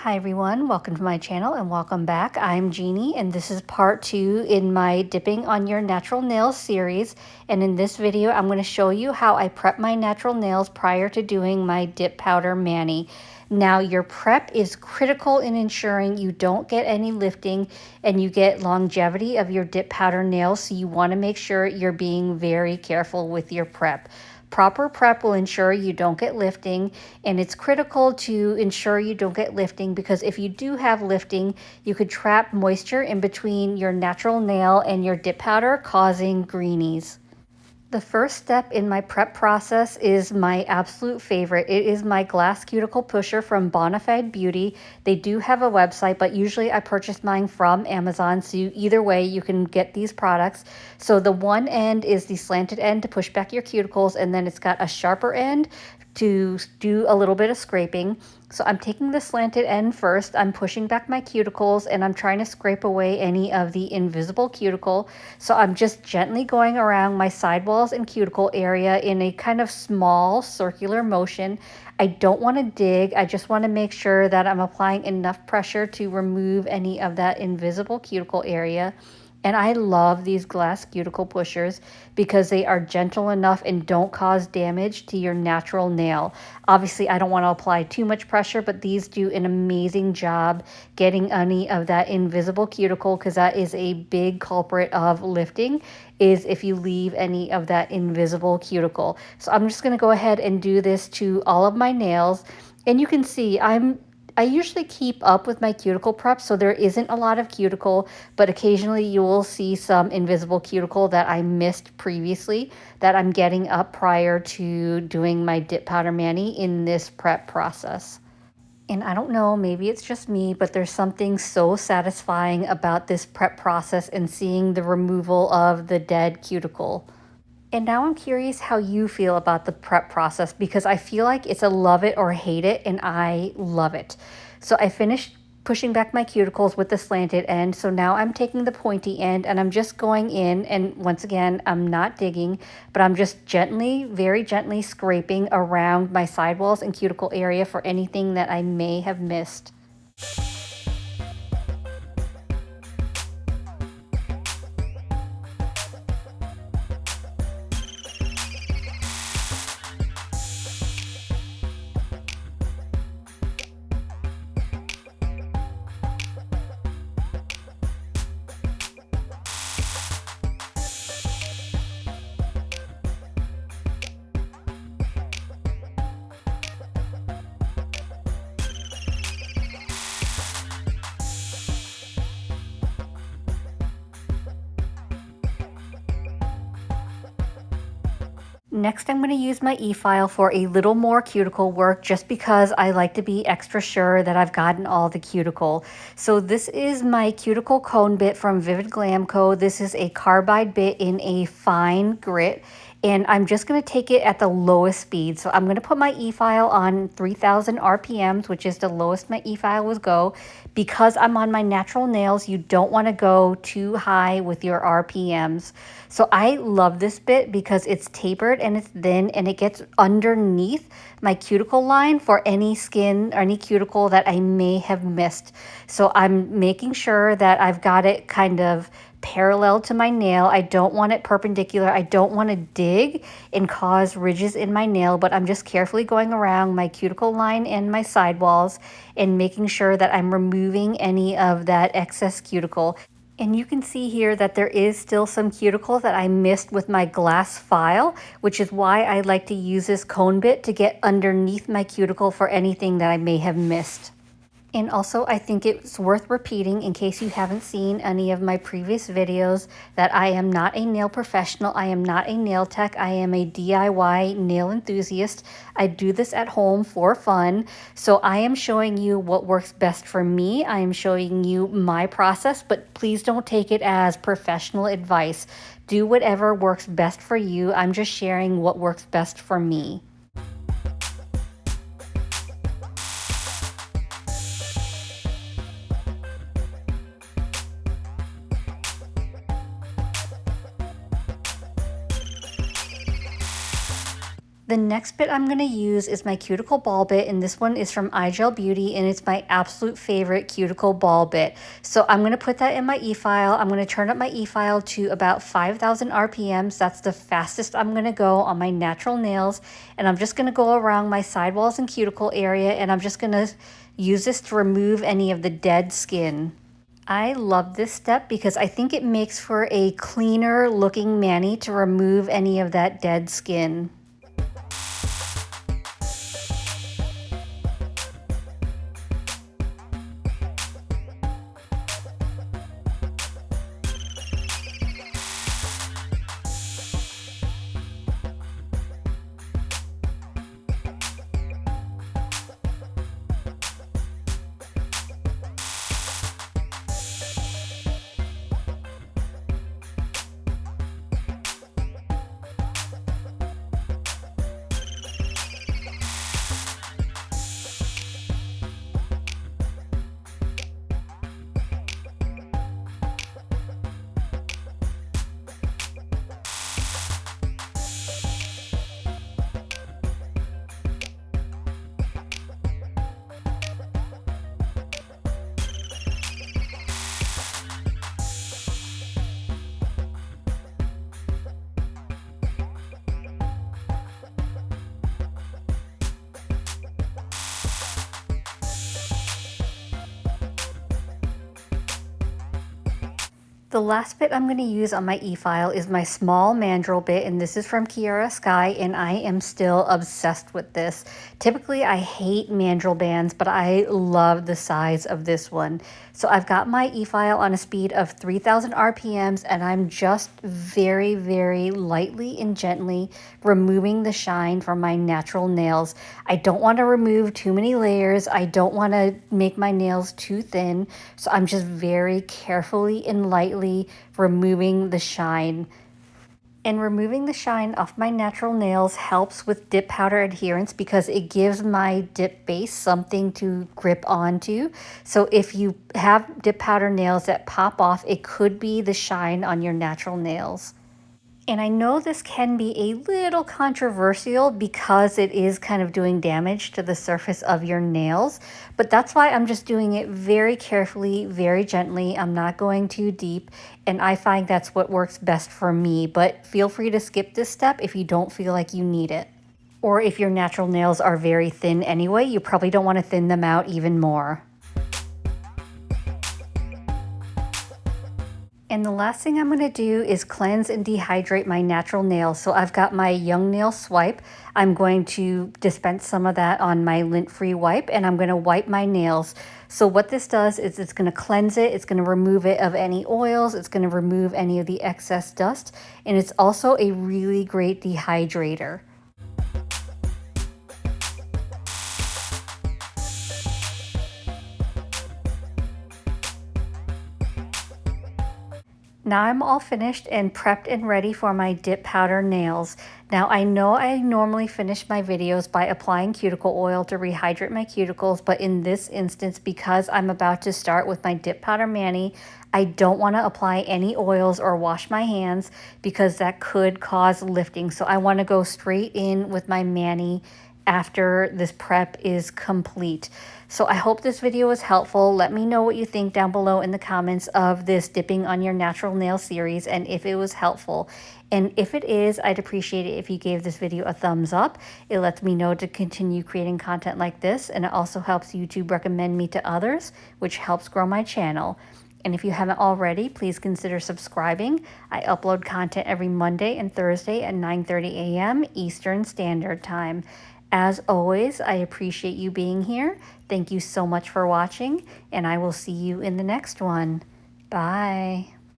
Hi everyone, welcome to my channel and welcome back. I'm Jeannie and this is part 2 in my Dipping on Your Natural Nails series. And in this video, I'm going to show you how I prep my natural nails prior to doing my dip powder mani. Now your prep is critical in ensuring you don't get any lifting and you get longevity of your dip powder nails. So you want to make sure you're being very careful with your prep. Proper prep will ensure you don't get lifting, and it's critical to ensure you don't get lifting because if you do have lifting, you could trap moisture in between your natural nail and your dip powder, causing greenies. The first step in my prep process is my absolute favorite. It is my glass cuticle pusher from Bona Fide Beauty. They do have a website, but usually I purchase mine from Amazon. So either way, you can get these products. So the one end is the slanted end to push back your cuticles, and then it's got a sharper end to do a little bit of scraping. So I'm taking the slanted end first, I'm pushing back my cuticles and I'm trying to scrape away any of the invisible cuticle. So I'm just gently going around my sidewalls and cuticle area in a kind of small circular motion. I don't want to dig, I just want to make sure that I'm applying enough pressure to remove any of that invisible cuticle area. And I love these glass cuticle pushers because they are gentle enough and don't cause damage to your natural nail. Obviously, I don't want to apply too much pressure, but these do an amazing job getting any of that invisible cuticle, because that is a big culprit of lifting, is if you leave any of that invisible cuticle. So I'm just going to go ahead and do this to all of my nails. And you can see I usually keep up with my cuticle prep, so there isn't a lot of cuticle, but occasionally you will see some invisible cuticle that I missed previously that I'm getting up prior to doing my dip powder mani in this prep process. And I don't know, maybe it's just me, but there's something so satisfying about this prep process and seeing the removal of the dead cuticle. And now I'm curious how you feel about the prep process, because I feel like it's a love it or hate it, and I love it. So I finished pushing back my cuticles with the slanted end. So now I'm taking the pointy end and I'm just going in, and once again, I'm not digging, but I'm just gently, very gently scraping around my sidewalls and cuticle area for anything that I may have missed. Next, I'm going to use my efile for a little more cuticle work, just because I like to be extra sure that I've gotten all the cuticle. So this is my cuticle cone bit from Vivid Glam Co. This is a carbide bit in a fine grit, and I'm just going to take it at the lowest speed. So I'm going to put my efile on 3000 RPMs, which is the lowest my efile will go. Because I'm on my natural nails, you don't want to go too high with your RPMs. So I love this bit because it's tapered and it's thin, and it gets underneath my cuticle line for any skin or any cuticle that I may have missed. So I'm making sure that I've got it kind of parallel to my nail. I don't want it perpendicular. I don't want to dig and cause ridges in my nail, but I'm just carefully going around my cuticle line and my sidewalls and making sure that I'm removing any of that excess cuticle. And you can see here that there is still some cuticle that I missed with my glass file, which is why I like to use this cone bit to get underneath my cuticle for anything that I may have missed. And also, I think it's worth repeating, in case you haven't seen any of my previous videos, that I am not a nail professional. I am not a nail tech. I am a DIY nail enthusiast. I do this at home for fun. So I am showing you what works best for me. I am showing you my process, but please don't take it as professional advice. Do whatever works best for you. I'm just sharing what works best for me. The next bit I'm going to use is my Cuticle Ball bit, and this one is from iGel Beauty, and it's my absolute favorite Cuticle Ball bit. So I'm going to put that in my efile. I'm going to turn up my efile to about 5,000 RPMs. That's the fastest I'm going to go on my natural nails, and I'm just going to go around my sidewalls and cuticle area, and I'm just going to use this to remove any of the dead skin. I love this step because I think it makes for a cleaner looking mani to remove any of that dead skin. The last bit I'm going to use on my efile is my small mandrel bit, and this is from Kiara Sky, and I am still obsessed with this. Typically I hate mandrel bands, but I love the size of this one. So I've got my efile on a speed of 3,000 RPMs, and I'm just very, very lightly and gently removing the shine from my natural nails. I don't want to remove too many layers. I don't want to make my nails too thin. So I'm just very carefully and lightly removing the shine. And removing the shine off my natural nails helps with dip powder adherence because it gives my dip base something to grip onto. So if you have dip powder nails that pop off, it could be the shine on your natural nails. And I know this can be a little controversial because it is kind of doing damage to the surface of your nails, but that's why I'm just doing it very carefully, very gently. I'm not going too deep, and I find that's what works best for me, but feel free to skip this step if you don't feel like you need it. Or if your natural nails are very thin anyway, you probably don't want to thin them out even more. And the last thing I'm going to do is cleanse and dehydrate my natural nails. So I've got my Young Nail Swipe. I'm going to dispense some of that on my lint-free wipe, and I'm going to wipe my nails. So what this does is it's going to cleanse it, it's going to remove it of any oils, it's going to remove any of the excess dust, and it's also a really great dehydrator. Now I'm all finished and prepped and ready for my dip powder nails. Now I know I normally finish my videos by applying cuticle oil to rehydrate my cuticles, but in this instance, because I'm about to start with my dip powder mani, I don't want to apply any oils or wash my hands because that could cause lifting. So I want to go straight in with my mani after this prep is complete. So I hope this video was helpful. Let me know what you think down below in the comments of this dipping on your natural nail series and if it was helpful. And if it is, I'd appreciate it if you gave this video a thumbs up. It lets me know to continue creating content like this, and it also helps YouTube recommend me to others, which helps grow my channel. And if you haven't already, please consider subscribing. I upload content every Monday and Thursday at 9:30 a.m. Eastern Standard Time. As always, I appreciate you being here. Thank you so much for watching, and I will see you in the next one. Bye.